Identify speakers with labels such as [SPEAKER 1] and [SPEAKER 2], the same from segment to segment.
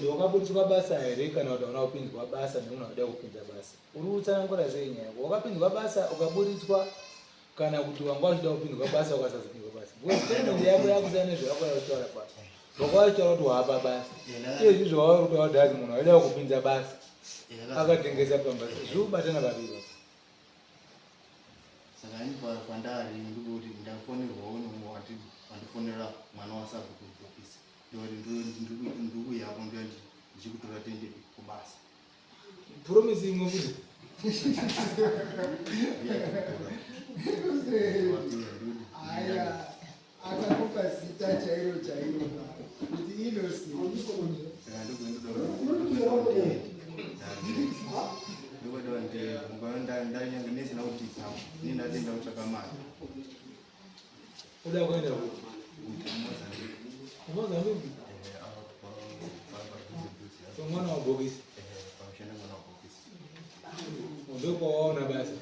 [SPEAKER 1] Wakapinzwa basa here kana kuti hauna kupinzwa basa neunoda kupinza basa uri kutsanangura sei nyaya yako wakapinzwa basa ukaburitswa kana kuti wanga uchida kupinzwa basa ukasazopinzwa basa gweende yako yakusiyana nezvawakauya kutaura papo wakauya kutaura kuti wapa basa izvi zvawauya kutaura kuti hazi munhu aida kupinza basa akatengesa pambasa zviubatana paviri
[SPEAKER 2] saka ini pandari ndikuti ndafonerwawo nomwe wandifonera mwana wasabhuku kubhokisi nduku yako ndoyati ndichikutora tende kubasa
[SPEAKER 1] promisi imwe kuti
[SPEAKER 3] aya akakupa zita chairo kuti
[SPEAKER 2] ndainesina kuti nindatenda kutsvaka mari
[SPEAKER 1] uda kuenda kumozambique mwana wabhokisi
[SPEAKER 2] pamushanda mwana wabhokisi
[SPEAKER 1] ndokwawaona basa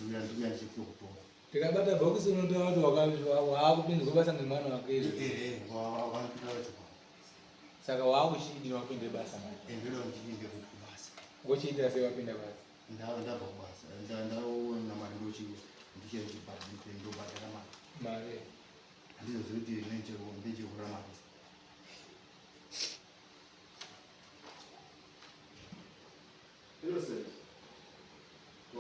[SPEAKER 2] nduya ndichifio kutonga
[SPEAKER 1] tikabata bhokisi unotaura kuti waakupinzwa basa nemwana wake izvi saka waakuchidini wapinde basa
[SPEAKER 2] kubasa
[SPEAKER 1] ngochiitira sei wapinda basa
[SPEAKER 2] ndabva kubasa ndaona mari ndobhadhara
[SPEAKER 1] mari
[SPEAKER 2] ndizo zoti nechekuramata.
[SPEAKER 4] Innocent.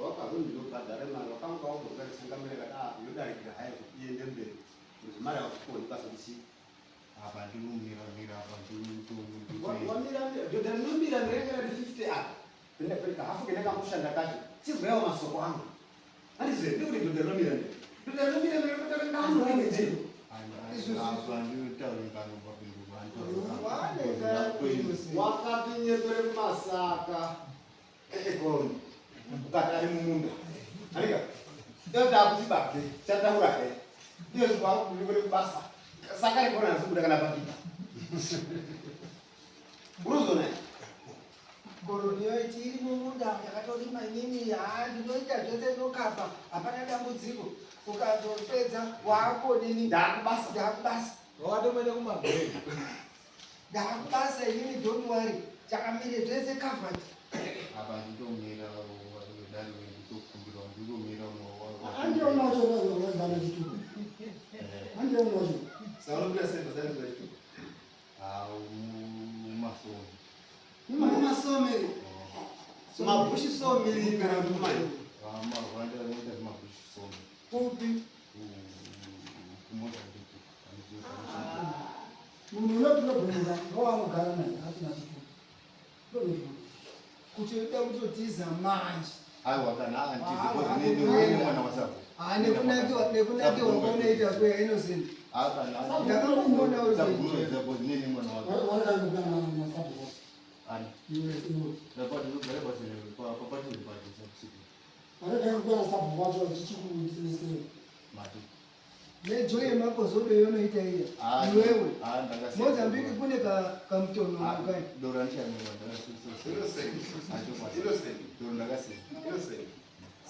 [SPEAKER 4] Wakazondinobhadhara mari wakanga waungarishangamirira yodarikira hayo kuti iende mberi kuti mari yakufoni pasodichi
[SPEAKER 2] apa ndinomira apa
[SPEAKER 4] ndinomira ndirekera ndi 50 apa pendapereka hafu kendakamboshanda kacho chizwayawo masoko angu handizive ndikuti ndodarinomira mberi ndodarinomira mberi ndodarinomira wakatinyepere kumasaka egondi ukati ari mumunda anika ndotakuti chataura he ndiyozvikwakunyepere kubasa saka ikona nazikuda kana pakipa uruzona
[SPEAKER 3] koroniyo ichiri mumunda yakatorima inini ndinoita zvose ndokapa hapana dambudziko ukazopedza waakonini ndakubasa
[SPEAKER 1] Watomene kumagwena.
[SPEAKER 3] ndakubasa inini don't worry chakamire zvese covered
[SPEAKER 2] apa nditomira dari nditokumbira nditomira
[SPEAKER 4] saunomira sembazanizaitu
[SPEAKER 2] mumasomeri
[SPEAKER 4] mabushi somiri kana kuti mani
[SPEAKER 2] marwanda anoita zvimabushi someri
[SPEAKER 3] kupi
[SPEAKER 2] kumozambiki
[SPEAKER 5] munhu unopirobhemura ndowanogara naye asina chituko
[SPEAKER 3] kuti uda kutotiza manje
[SPEAKER 2] aiwa kana antizikozine mwana wasabhu
[SPEAKER 3] nekunakiwa kwaunoita kuya innocent ndakamumona
[SPEAKER 2] urizakozinene mwana wako
[SPEAKER 5] wanodanoganaasabu
[SPEAKER 2] ani
[SPEAKER 5] iwe
[SPEAKER 2] papatizipatisakusiku
[SPEAKER 5] wanodanokuana sabu wacho chichikuitisire
[SPEAKER 2] mati
[SPEAKER 3] nejo yemakozodo yonoita iya iwewe mozambiki kune kamutononokai
[SPEAKER 2] dora ndakasii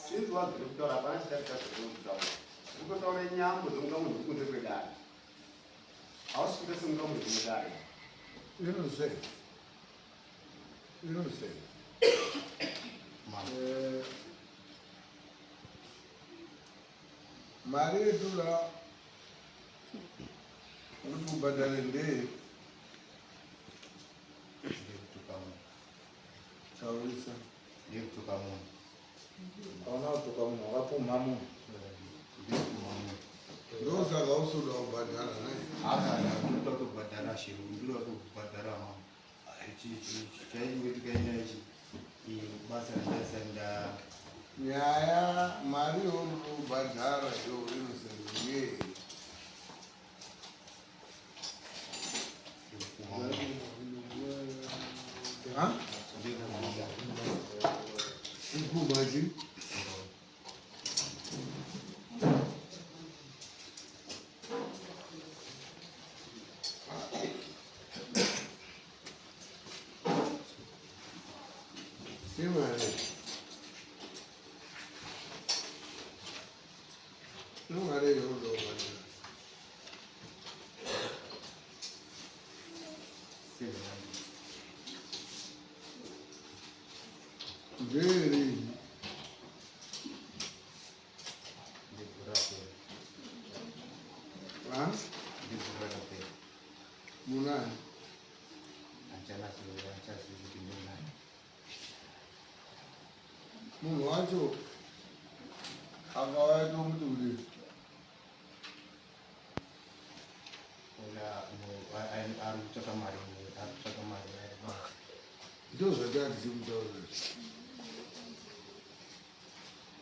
[SPEAKER 4] sinzi wabvire kutaura hapana chitavitazvokutaura ukotaura nyambo dzomuka munhu uri kunze kwedare hausi kuita semuka munhu kumudare
[SPEAKER 1] Innocent. Mari yedu la uri kubhadhara ndei taurisa
[SPEAKER 2] ndekutuka munhu
[SPEAKER 1] hauna kutuka munhu wakapumha munhu ndosaka usoda kubhadhara naye
[SPEAKER 2] ndoda kutobhadhara shiro ndoda kutobhadhara chaingotikaenda ichi basa randasaenda
[SPEAKER 1] nyaya mari youri kubhadhara yo Innocent ngei ikumachi imari imari youri kubhadhara ngeri munani munhu wacho akawaita muduri
[SPEAKER 2] ari kutsvaka mari
[SPEAKER 1] ndozvati atichimutaurira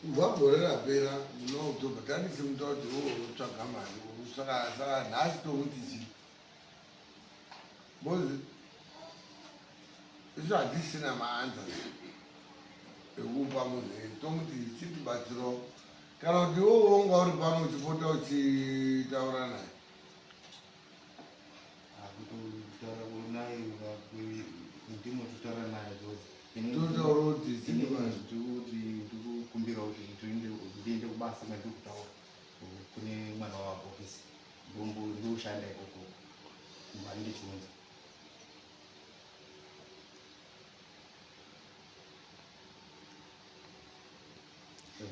[SPEAKER 1] kubva gore rapera munooctober tandichimutaura kuti utsvaga mari saka nhasi tomuti chii bozi isu hatisina maanza ekupa munhu edu tomuti chitibatsirawo kana kuti wonga uri pano uchipota uchitaura naye
[SPEAKER 2] ndimototaura naye
[SPEAKER 1] totaura kuti
[SPEAKER 2] ndikukumbira kuti ndiende kubasa mandikutaura kune mwana wabhokisi ndoshanda ikoko mari ndichiunza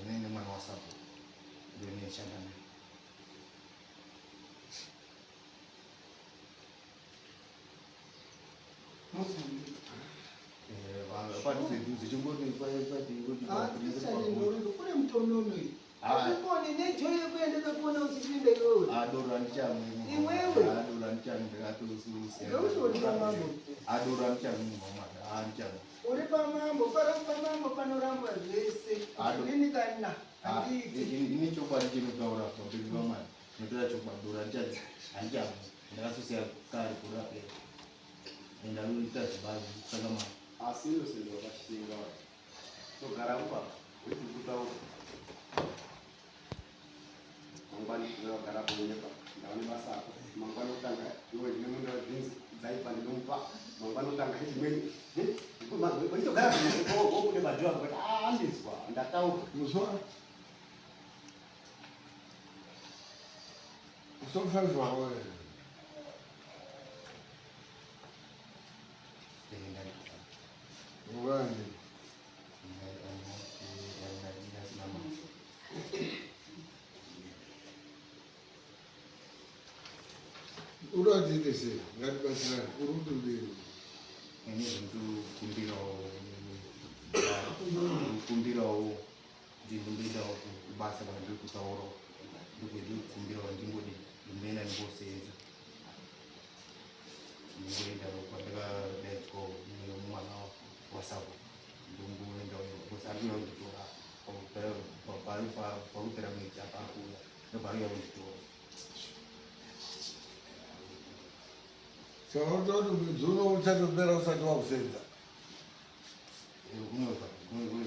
[SPEAKER 2] nene mwana wasabho ndoneshanda naye kwati seduze chingoti
[SPEAKER 3] Atichadendoro kune mutonono iyi. Akukoni nejoyi yekuenda kuona uchipinda iwewe.
[SPEAKER 2] adoro andichamwe.
[SPEAKER 3] Iwewe.
[SPEAKER 2] Adoro andichamwe ndakatosulusa.
[SPEAKER 3] Ngeuti uri pamambo.
[SPEAKER 2] Adoro andichamwe mama. Andichamwe.
[SPEAKER 3] Uri pamambo, pamambo panoramba zvese. Nini kana? Anditi.
[SPEAKER 2] Ini chokwadi chinotaura pamberi pamwana. Notora chokwadi adoro andichamwe. Ndakasosiya kare kurapira. Ndaruita zvibazi saka mwana.
[SPEAKER 4] Asi ino sendo wakashinga wa. Togara upa. Wekutaura. Mangwani ndakagara kunyeka. Ndaone basa ako. Mangwani utanga iwe ndine mundu wabhinzi dzaipa ndinomupa. Mangwani utanga chimweni. Wechitogara kunyeka wokune madhiwa kuti andizwa ndataura.
[SPEAKER 6] Musora. Usomfazwa wewe. Ngubani? Uradzite se, ngatibatsirane, uri kutondero.
[SPEAKER 2] Ini muntu kumbirawo ndinobindawo kubasa kana ndiri kutaurawo ndikumbirawo ndingodi ndimena ndingosenza ndingoendawo kwandakadaitwa mumwana wasavo ndingoendawo kusarira kunditora pakupera mwedzi apakuya ndobvaruya kunditora
[SPEAKER 6] Saka utoti mwedzi uno uchatopera usati wakusenza.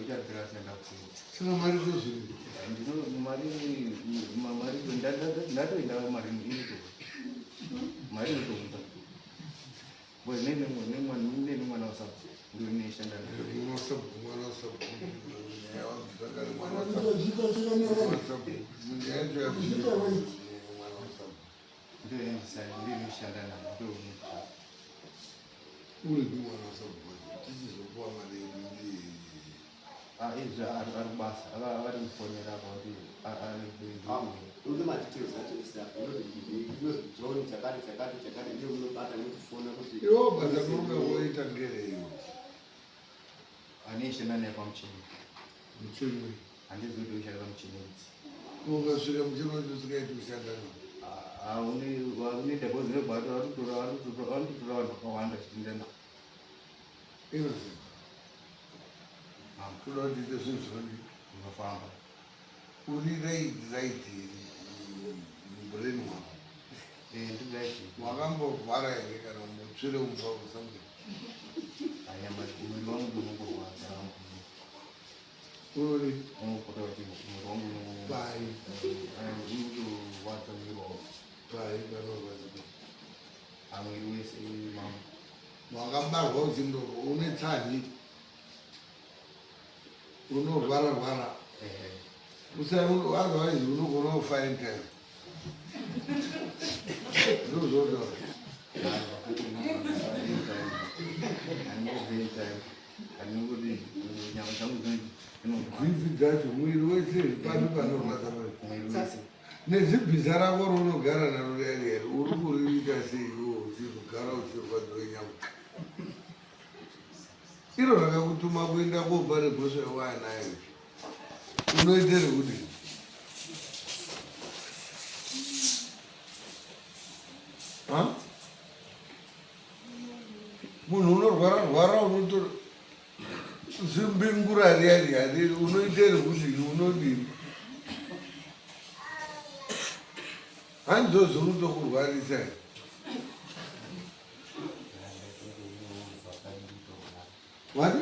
[SPEAKER 2] uchapera senda kusenza.
[SPEAKER 6] Sina mari kuzviri.
[SPEAKER 2] Mari ndatoenda mari inoto mari inotounza nemwana wasabu ndio neshanda ndio neshanda ndio
[SPEAKER 6] uri mwana wasabu tichizopuwa mari
[SPEAKER 2] izvi arikubasa akatifonera kuti
[SPEAKER 4] Uzi madetails acho staff unozijoni chakati ndiyo unobata nekufona kuti
[SPEAKER 6] iwo basa kunonga woita ngereyo
[SPEAKER 2] aneshanda naye pamuchini
[SPEAKER 6] muchini
[SPEAKER 2] handizi kuti ushanda pamuchini idzi
[SPEAKER 6] ungasvika muchini wacho usikaiti kushanda
[SPEAKER 2] une deposit rebhato vanotora vanhu vakawanda chitindana
[SPEAKER 6] innocent toda kuti ite zvinhu zvinodi
[SPEAKER 2] unofamba
[SPEAKER 6] uri right mubrain wako
[SPEAKER 2] ndiraiti
[SPEAKER 6] wakambovhara here kana mutsvire umbwa something
[SPEAKER 2] anyama mwiri wangu unongorwadza
[SPEAKER 6] unodi
[SPEAKER 2] unokota kuti mwiri wangu
[SPEAKER 6] pai
[SPEAKER 2] unotorwadza mwiri wangu
[SPEAKER 6] pai panorwadza
[SPEAKER 2] mwiri wese mama
[SPEAKER 6] wakabarwa uchindo une tsanhi unorwara otherwise unogona kufine time ndozvotaura dzimbi dzacho mwiri wese papi panorwadza nezibhiza rako rounogara naro riariyari uri kuriita seiwo uchigara uchirwadziwe nyama iro rakakutuma kuenda kopa rebhosva yawanayo unoitere kuti munhu unorwara unotora zimbingura riari unoitere kuti unodini handizozi unotokurwarisa wati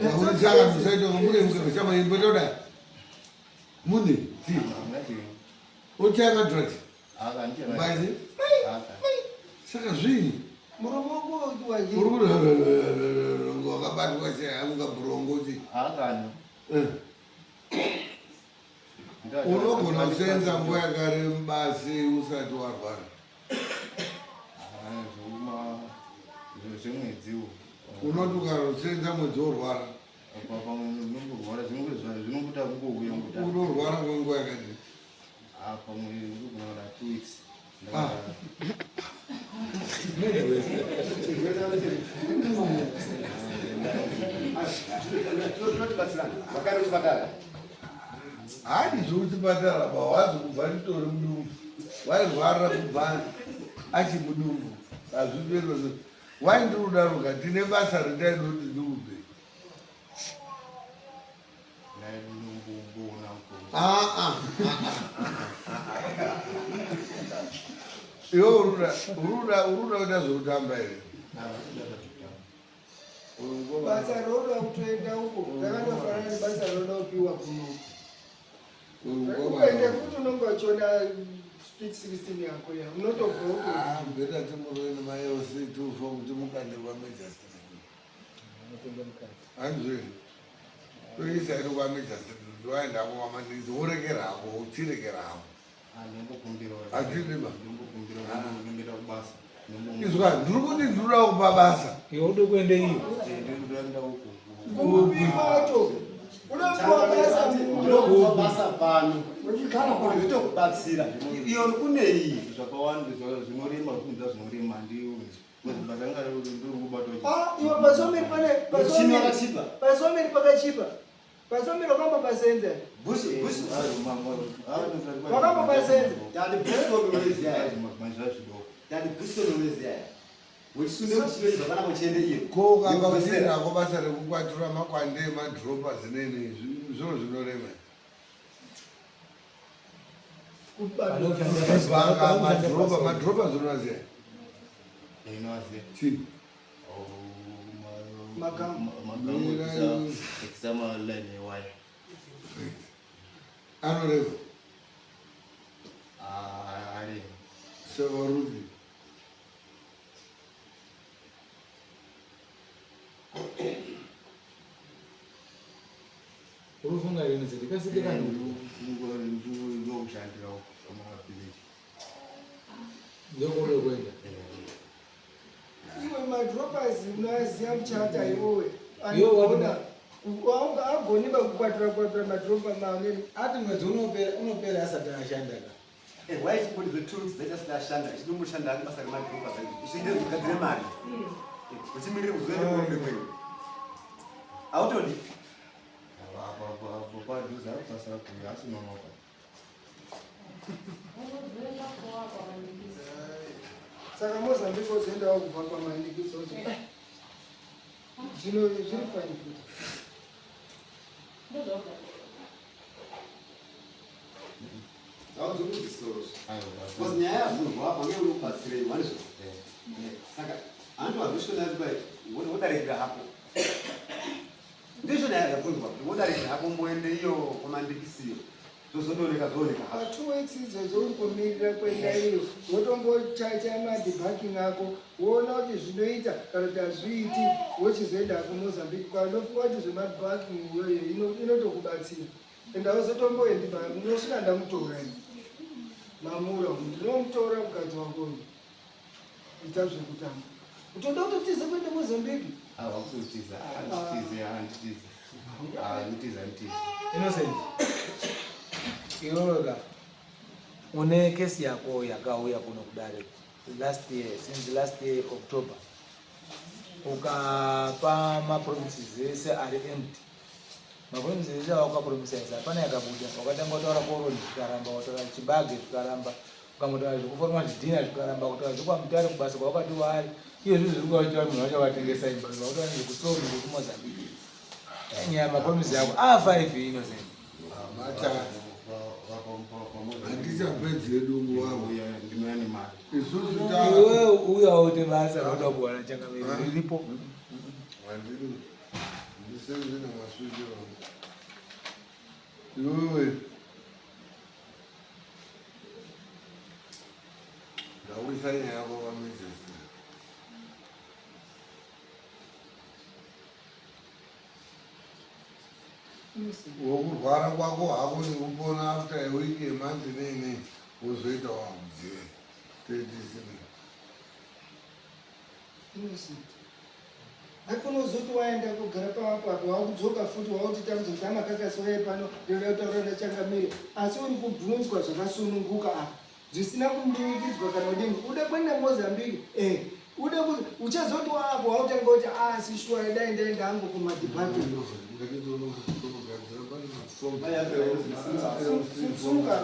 [SPEAKER 6] yakurisaka musaitoka mune mukashamaimbotoda mune ti otiakadrati bazi saka zvini
[SPEAKER 3] Muromo wako waje.
[SPEAKER 6] uri kuti wakabatwa sehamungabhurongoti unogona kusenza nguva yakareba basi usati warwara
[SPEAKER 2] zvemwedziwo
[SPEAKER 6] unoti ukasenza mwedzi worwara
[SPEAKER 2] zvinongoita kungouya
[SPEAKER 6] unorwara kwenguva yakadii
[SPEAKER 2] pamwe ndogona 2 weeks
[SPEAKER 4] Tunotibatsirana. Wakati uchipatara.
[SPEAKER 6] Hadi zvekuchipatara bawazi kubva nditori mudumbu. Wairwara kubva achimudumbu. Hazvipero. Waindirudaruka tine basa rendainoti ndikupe. Iwe uruda kuita zvekutamba here?
[SPEAKER 3] Basa roda kutoenda huko rakanofanana nebasa roda kupiwa kuno. Uende kuti unonga uchiona speech 16 yako ya unotobva huko.
[SPEAKER 6] Mbeta timuroine mayosi tufa kuti mukande kwaMajor Street. Handizveni toisa iri kwaMajor Street ndoaenda kwaMandisi worekera hako uchirekera hako. Hatidima izwa ndiri kuti ndinoda kupa basa.
[SPEAKER 1] Iwe ude kuende iyo.
[SPEAKER 3] Kupi kwacho unokupa basa
[SPEAKER 4] Unokupa basa pano.
[SPEAKER 5] Uchikhala pano.
[SPEAKER 4] Zvitokubatsira. Iyo kunei
[SPEAKER 2] zvakawanda zvinorema zvinhu zvinorema ndiyo mazanga ndiri kubata
[SPEAKER 3] iwe pasomeri pane
[SPEAKER 4] muchini wakachipa.
[SPEAKER 3] pasomeri pakachipa. Pasomeri wakamba pasenza.
[SPEAKER 4] Bushi
[SPEAKER 3] Wakamba pasenza.
[SPEAKER 4] yani Bristol unoziya. Yani Bristol unoziya. Wechisunde kuchiro zvakanaka uchiende iyo.
[SPEAKER 6] Ko kanga uchiendako basa rekukwatura makwande emadhiropa zinene zviro zvinorema. Madhiropa zvinoziya. Chii? Anoreva. Sevaruvi.
[SPEAKER 1] Urufunga yini zidi kasidika ndu.
[SPEAKER 2] ndokushandirawo kwamapiriji
[SPEAKER 1] Ndokore kwenda.
[SPEAKER 3] Iwe madroppers unoziya muchata iwowe.
[SPEAKER 1] Iwe wadina
[SPEAKER 3] Wanga agoni bakukwatura madropa mamwe.
[SPEAKER 1] ati mwedzi unopera asati ashanda ka.
[SPEAKER 4] Why is put the tools that just ashanda? Ichinomushanda ari basa remadropa zai. Ichinde kugadzira mari. Uchimirire kuzoende kuende kwenu. Autodi.
[SPEAKER 2] apo padhuza basa rakuya asi nonoka
[SPEAKER 3] Saka Mozambique ozoendawo kubva pamaningizo. Zvino zviri fine kuti.
[SPEAKER 4] Auzokudzisoros. Because nyaya yazvinhu hapa ngeke unobatsirei manizvo. Saka antu azvishona kuti wodarekera hapo. Ndizvo nyaya yakunzwa kuti wodarekera hapo mboende iyo kwamandikisiyo. Zvozooneka hapo.
[SPEAKER 3] Pa2 weeks izvozvo uri kumirira kuenda iyo wotombochacha madhibhaking ako woona kuti zvinoita kana kuti hazviiti wochizoenda kuMozambique kwanopiwa kuti zvemadhibhaking iyoyo inotokubatsira enda wozotomboendi unosvika ndamutora mamura ndinomutora mukadzi wakoyo ita zvekutamba utoda kutotiza kuenda Mozambique
[SPEAKER 2] hakusutiza handitiza
[SPEAKER 1] Innocent. Iroga. Une kesi yako yakauya kuno kudare since last year October. Ukapa mapromises ese ari empty. Mapromises ese wakapromise hapana yakabuda. Wakatanga kutaura koroni tukaramba, kutaura chibage tukaramba, ukamutaura zvekuforma zvidhina tukaramba, kutaura zvekwa mutare kubasa kwakati wari. Iyo zvizvi zviri kuita munhu wacho watengesa imba, wakutaura nezvekusoni nekumozambiki. Nyaya mapromises yako 5 Innocent.
[SPEAKER 6] Handichabvedzi edungu wavo.
[SPEAKER 2] ndinoyane mari
[SPEAKER 6] Isusu
[SPEAKER 1] Iwe uyawo kuti basa roda kuwana changamiro riripo.
[SPEAKER 6] ndisenze namaswiti wangu. Iwewe ndawisa nyaya yako kwaMajor Street. Wokurwara kwako hako nekupona after a week month nene wozoita wamudziwe 27.
[SPEAKER 3] akunozoti waenda kugara pamapato wakudzoka futi wakuti tamuzozama kakasiwaye pano ndotaura ndachangamire asi uri kubvunzwa zvakasununguka apa zvisina kumbiwikidzwa kana udini ude kuenda Mozambique ude kuti uchazoti wapo hautanga kuti sishwa dai ndaenda hangu kumadhipatment
[SPEAKER 6] Sunga.